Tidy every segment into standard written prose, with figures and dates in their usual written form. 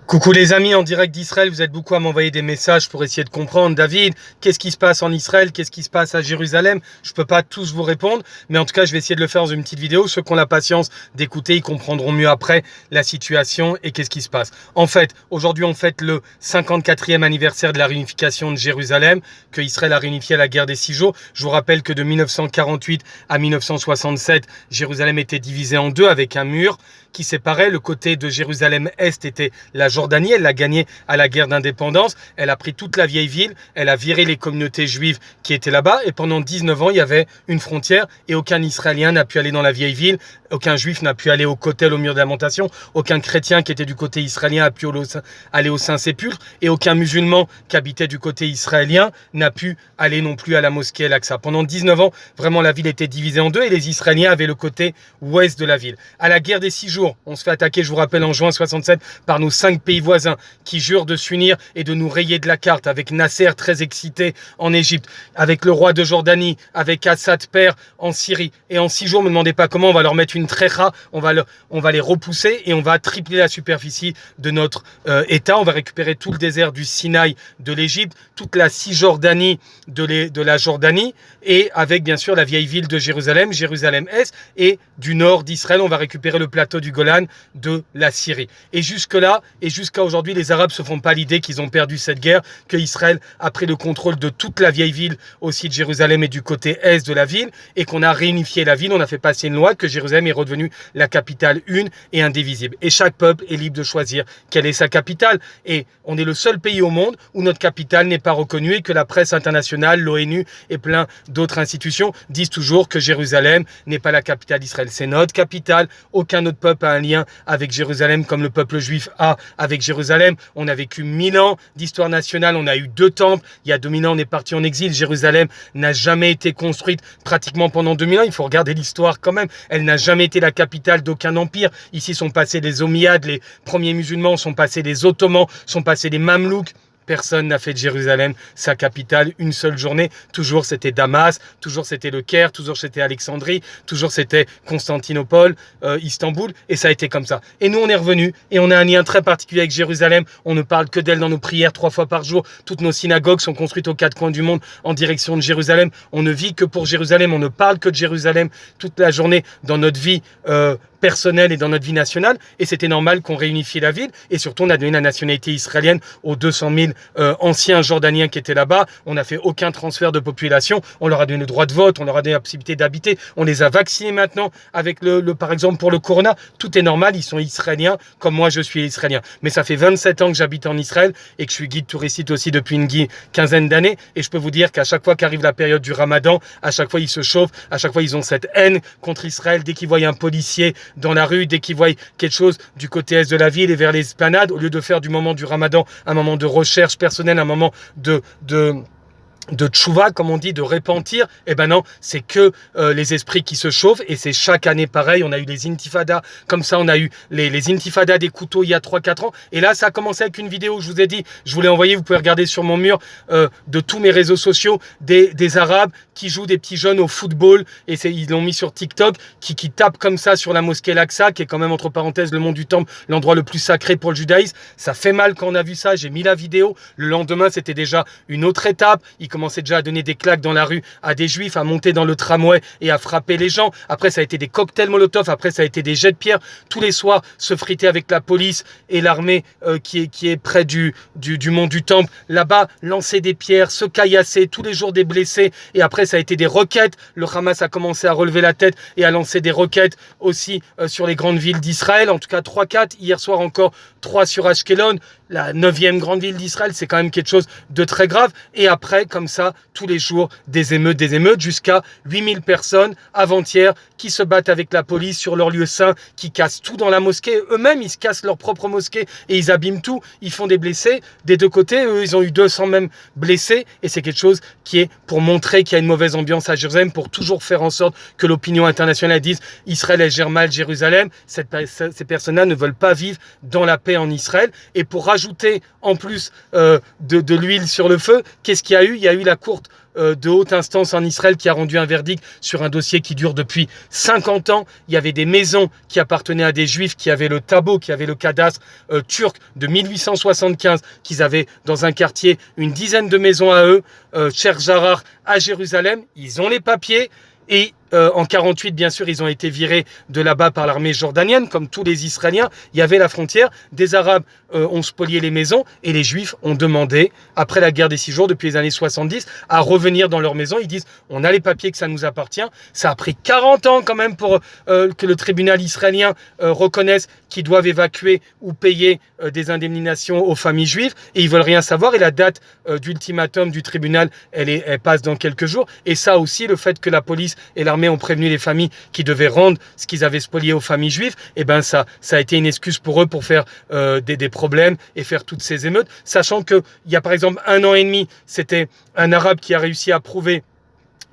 Coucou les amis, en direct d'Israël, vous êtes beaucoup à m'envoyer des messages pour essayer de comprendre. David, qu'est-ce qui se passe en Israël? Qu'est-ce qui se passe à Jérusalem? Je peux pas tous vous répondre, mais en tout cas, je vais essayer de le faire dans une petite vidéo. Ceux qui ont la patience d'écouter, ils comprendront mieux après la situation et qu'est-ce qui se passe. En fait, aujourd'hui, on fête le 54e anniversaire de la réunification de Jérusalem, que Israël a réunifié à la guerre des 6 jours. Je vous rappelle que de 1948 à 1967, Jérusalem était divisée en deux avec un mur qui séparait. Le côté de Jérusalem-Est était la Jordanie, elle l'a gagné à la guerre d'indépendance, elle a pris toute la vieille ville, elle a viré les communautés juives qui étaient là-bas, et pendant 19 ans, il y avait une frontière, et aucun Israélien n'a pu aller dans la vieille ville, aucun juif n'a pu aller au Kotel, au mur de lamentation, aucun chrétien qui était du côté israélien a pu aller au Saint-Sépulcre, et aucun musulman qui habitait du côté israélien n'a pu aller non plus à la mosquée Al-Aqsa. Pendant 19 ans, vraiment la ville était divisée en deux, et les Israéliens avaient le côté ouest de la ville. À la guerre des 6 jours, on se fait attaquer, je vous rappelle, en juin 67, par nos 5 pays voisins qui jurent de s'unir et de nous rayer de la carte, avec Nasser très excité en Égypte, avec le roi de Jordanie, avec Assad père en Syrie. Et en 6 jours, ne me demandez pas comment, on va leur mettre une trécha, on va les repousser et on va tripler la superficie de notre État. On va récupérer tout le désert du Sinaï de l'Égypte, toute la Cisjordanie de la Jordanie, et avec bien sûr la vieille ville de Jérusalem, Jérusalem-Est, et du nord d'Israël, on va récupérer le plateau du Golan de la Syrie. Et jusque-là, et jusqu'à aujourd'hui, les Arabes se font pas l'idée qu'ils ont perdu cette guerre, que Israël a pris le contrôle de toute la vieille ville, aussi de Jérusalem et du côté est de la ville, et qu'on a réunifié la ville, on a fait passer une loi que Jérusalem est redevenue la capitale une et indivisible. Et chaque peuple est libre de choisir quelle est sa capitale. Et on est le seul pays au monde où notre capitale n'est pas reconnue et que la presse internationale, l'ONU et plein d'autres institutions disent toujours que Jérusalem n'est pas la capitale d'Israël. C'est notre capitale. Aucun autre peuple a un lien avec Jérusalem comme le peuple juif a avec Jérusalem. On a vécu 1000 ans d'histoire nationale, on a eu 2 temples. Il y a 2000 ans, on est parti en exil. Jérusalem n'a jamais été construite pratiquement pendant 2000 ans. Il faut regarder l'histoire quand même. Elle n'a jamais été la capitale d'aucun empire. Ici sont passés les Omeyyades, les premiers musulmans, sont passés les Ottomans, sont passés les Mamelouks. Personne n'a fait de Jérusalem sa capitale une seule journée. Toujours c'était Damas, toujours c'était le Caire, toujours c'était Alexandrie, toujours c'était Constantinople, Istanbul, et ça a été comme ça. Et nous on est revenus et on a un lien très particulier avec Jérusalem. On ne parle que d'elle dans nos prières 3 fois par jour. Toutes nos synagogues sont construites aux 4 coins du monde en direction de Jérusalem. On ne vit que pour Jérusalem, on ne parle que de Jérusalem toute la journée dans notre vie personnelle et dans notre vie nationale, et c'était normal qu'on réunifie la ville, et surtout on a donné la nationalité israélienne aux 200 000 anciens Jordaniens qui étaient là-bas. On n'a fait aucun transfert de population, on leur a donné le droit de vote, on leur a donné la possibilité d'habiter, on les a vaccinés maintenant avec par exemple pour le corona, tout est normal, ils sont israéliens comme moi je suis israélien. Mais ça fait 27 ans que j'habite en Israël et que je suis guide touristique aussi depuis une quinzaine d'années, et je peux vous dire qu'à chaque fois qu'arrive la période du Ramadan, à chaque fois ils se chauffent, à chaque fois ils ont cette haine contre Israël. Dès qu'ils voient un policier dans la rue, dès qu'ils voient quelque chose du côté est de la ville et vers l'esplanade, au lieu de faire du moment du Ramadan un moment de recherche personnelle, un moment de tchouva, comme on dit, de repentir, eh ben non, c'est que les esprits qui se chauffent, et c'est chaque année pareil. On a eu les intifadas, comme ça on a eu les intifadas des couteaux il y a 3-4 ans, et là ça a commencé avec une vidéo, je vous ai dit, je vous l'ai envoyé, vous pouvez regarder sur mon mur de tous mes réseaux sociaux, des Arabes qui jouent des petits jeunes au football, et ils l'ont mis sur TikTok, qui tapent comme ça sur la mosquée Al-Aqsa, qui est quand même entre parenthèses le mont du Temple, l'endroit le plus sacré pour le judaïsme. Ça fait mal quand on a vu ça, j'ai mis la vidéo, le lendemain c'était déjà une autre étape, ils commençaient déjà à donner des claques dans la rue à des juifs, à monter dans le tramway et à frapper les gens. Après ça a été des cocktails Molotov, après ça a été des jets de pierre, tous les soirs se friter avec la police et l'armée qui est près du mont du Temple, là-bas lancer des pierres, se caillasser, tous les jours des blessés, et après ça a été des roquettes. Le Hamas a commencé à relever la tête et à lancer des roquettes aussi sur les grandes villes d'Israël, en tout cas 3-4, hier soir encore 3 sur Ashkelon, la 9e grande ville d'Israël. C'est quand même quelque chose de très grave. Et après, comme ça, tous les jours, des émeutes, jusqu'à 8000 personnes avant-hier qui se battent avec la police sur leur lieu saint, qui cassent tout dans la mosquée. Eux-mêmes, ils se cassent leur propre mosquée et ils abîment tout. Ils font des blessés des deux côtés. Eux, ils ont eu 200 même blessés. Et c'est quelque chose qui est pour montrer qu'il y a une mauvaise ambiance à Jérusalem, pour toujours faire en sorte que l'opinion internationale dise Israël elle gère mal Jérusalem. Ces personnes-là ne veulent pas vivre dans la paix en Israël. Et pour rajouter en plus de l'huile sur le feu, qu'est-ce qu'il y a eu? Il y a eu la cour de haute instance en Israël qui a rendu un verdict sur un dossier qui dure depuis 50 ans. Il y avait des maisons qui appartenaient à des juifs qui avaient le tabot, qui avaient le cadastre turc de 1875, qu'ils avaient dans un quartier une dizaine de maisons à eux, Cher Jarar à Jérusalem. Ils ont les papiers. Et en 48, bien sûr, ils ont été virés de là-bas par l'armée jordanienne, comme tous les Israéliens. Il y avait la frontière. Des Arabes ont spolié les maisons et les Juifs ont demandé, après la guerre des 6 jours, depuis les années 70, à revenir dans leur maison. Ils disent, on a les papiers que ça nous appartient. Ça a pris 40 ans quand même pour que le tribunal israélien reconnaisse qu'ils doivent évacuer ou payer des indemnisations aux familles juives. Et ils veulent rien savoir. Et la date d'ultimatum du tribunal, elle passe dans quelques jours. Et ça aussi, le fait que la police et l'armée ont prévenu les familles qui devaient rendre ce qu'ils avaient spolié aux familles juives, et ben ça a été une excuse pour eux pour faire des problèmes et faire toutes ces émeutes, sachant qu'il y a par exemple 1 an et demi, c'était un Arabe qui a réussi à prouver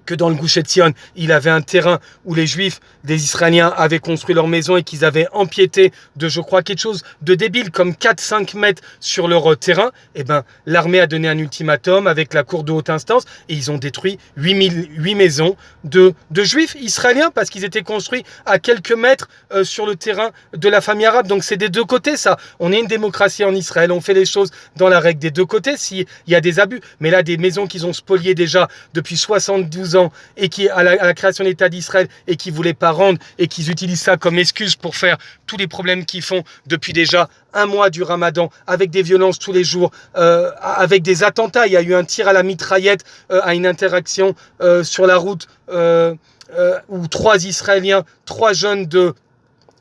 que dans le Gush Etzion, il avait un terrain où les Juifs, des Israéliens, avaient construit leur maison et qu'ils avaient empiété de, je crois, quelque chose de débile, comme 4-5 mètres sur leur terrain. Et ben, l'armée a donné un ultimatum avec la cour de haute instance et ils ont détruit 8 maisons de Juifs israéliens parce qu'ils étaient construits à quelques mètres sur le terrain de la famille arabe. Donc c'est des deux côtés, ça. On est une démocratie en Israël, on fait les choses dans la règle des deux côtés s'il y a des abus. Mais là, des maisons qu'ils ont spoliées déjà depuis 72 ans et qui à la création de l'État d'Israël et qui ne voulaient pas rendre et qu'ils utilisent ça comme excuse pour faire tous les problèmes qu'ils font depuis déjà 1 mois du Ramadan, avec des violences tous les jours, avec des attentats. Il y a eu un tir à la mitraillette à une interaction sur la route où 3 Israéliens, 3 jeunes de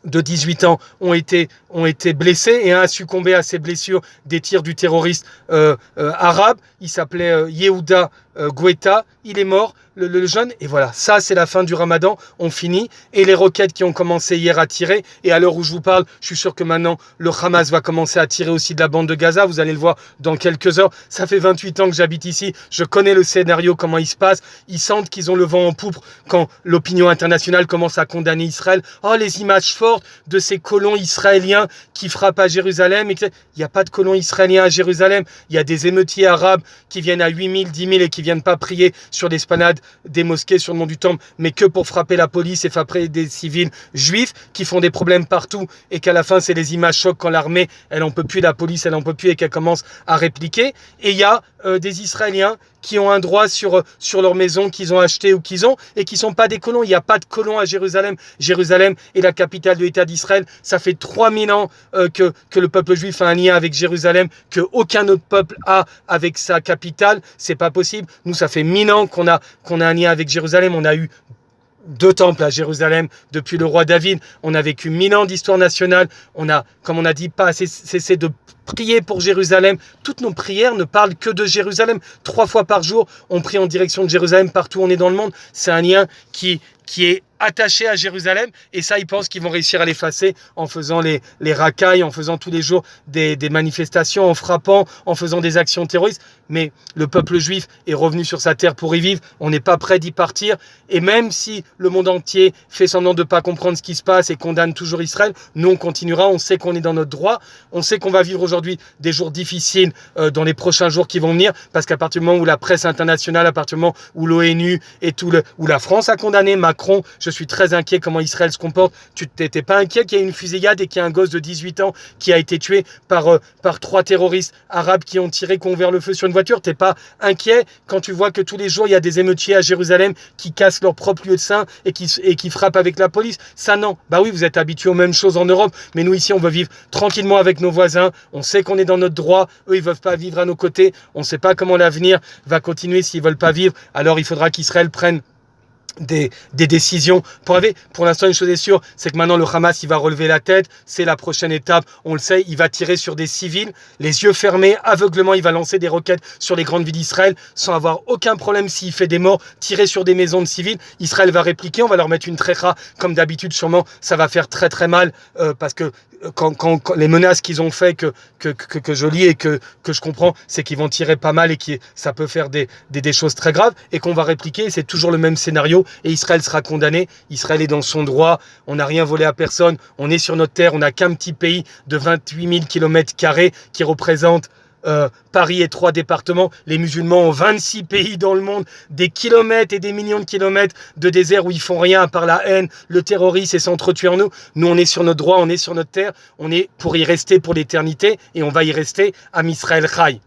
18 ans ont été blessés et un a succombé à ces blessures des tirs du terroriste arabe. Il s'appelait Yehuda Goueta. Il est mort, le jeune. Et voilà, ça c'est la fin du Ramadan. On finit. Et les roquettes qui ont commencé hier à tirer. Et à l'heure où je vous parle, je suis sûr que maintenant le Hamas va commencer à tirer aussi de la bande de Gaza. Vous allez le voir dans quelques heures. Ça fait 28 ans que j'habite ici. Je connais le scénario, comment il se passe. Ils sentent qu'ils ont le vent en poupe quand l'opinion internationale commence à condamner Israël. Oh, les images fortes de ces colons israéliens qui frappent à Jérusalem. Il n'y a pas de colons israéliens à Jérusalem. Il y a des émeutiers arabes qui viennent à 8 000, 10 000 et qui viennent pas prier sur l'esplanade des mosquées, sur le mont du Temple, mais que pour frapper la police et frapper des civils juifs qui font des problèmes partout et qu'à la fin, c'est les images chocs quand l'armée, elle en peut plus, la police, elle en peut plus et qu'elle commence à répliquer. Et il y a des Israéliens qui ont un droit sur leur maison qu'ils ont acheté ou qu'ils ont et qui sont pas des colons. Il n'y a pas de colons à Jérusalem. Jérusalem est la capitale de l'État d'Israël. Ça fait 3000 ans que le peuple juif a un lien avec Jérusalem que aucun autre peuple a avec sa capitale. C'est pas possible. Nous, ça fait 1000 ans qu'on a un lien avec Jérusalem. On a eu 2 temples à Jérusalem depuis le roi David. On a vécu 1000 ans d'histoire nationale. On a, comme on a dit, pas cessé de prier pour Jérusalem. Toutes nos prières ne parlent que de Jérusalem. 3 fois par jour, on prie en direction de Jérusalem partout où on est dans le monde. C'est un lien qui est attaché à Jérusalem, et ça, ils pensent qu'ils vont réussir à l'effacer en faisant les racailles, en faisant tous les jours des manifestations, en frappant, en faisant des actions terroristes. Mais le peuple juif est revenu sur sa terre pour y vivre. On n'est pas prêt d'y partir. Et même si le monde entier fait semblant de ne pas comprendre ce qui se passe et condamne toujours Israël, nous, on continuera. On sait qu'on est dans notre droit. On sait qu'on va vivre aujourd'hui des jours difficiles dans les prochains jours qui vont venir, parce qu'à partir du moment où la presse internationale, à partir du moment où l'ONU et où la France a condamné Macron, je suis très inquiet comment Israël se comporte. Tu t'étais pas inquiet qu'il y ait une fusillade et qu'il y ait un gosse de 18 ans qui a été tué par 3 terroristes arabes qui ont tiré, qui ont ouvert le feu sur une voiture? T'es pas inquiet quand tu vois que tous les jours il y a des émeutiers à Jérusalem qui cassent leur propre lieu de saint et qui frappent avec la police? Ça, non. Bah oui, vous êtes habitués aux mêmes choses en Europe, mais nous ici on veut vivre tranquillement avec nos voisins. On sait qu'on est dans notre droit. Eux, ils veulent pas vivre à nos côtés. On sait pas comment l'avenir va continuer s'ils veulent pas vivre. Alors il faudra qu'Israël prenne des décisions pour arriver. Pour l'instant, une chose est sûre, c'est que maintenant le Hamas, il va relever la tête. C'est la prochaine étape. On le sait, il va tirer sur des civils, les yeux fermés, aveuglement. Il va lancer des roquettes sur les grandes villes d'Israël sans avoir aucun problème. S'il fait des morts, tirer sur des maisons de civils, Israël va répliquer. On va leur mettre une trécha comme d'habitude. Sûrement, ça va faire très très mal parce que quand les menaces qu'ils ont fait que je lis et que je comprends, c'est qu'ils vont tirer pas mal et que ça peut faire des choses très graves et qu'on va répliquer. C'est toujours le même scénario et Israël sera condamné. Israël est dans son droit. On n'a rien volé à personne. On est sur notre terre. On n'a qu'un petit pays de 28 000 km² qui représente Paris et 3 départements. Les musulmans ont 26 pays dans le monde, des kilomètres et des millions de kilomètres de désert où ils font rien à part la haine, le terrorisme et s'entretuer en nous. Nous, on est sur notre droit, on est sur notre terre, on est pour y rester pour l'éternité et on va y rester à Israël Chai.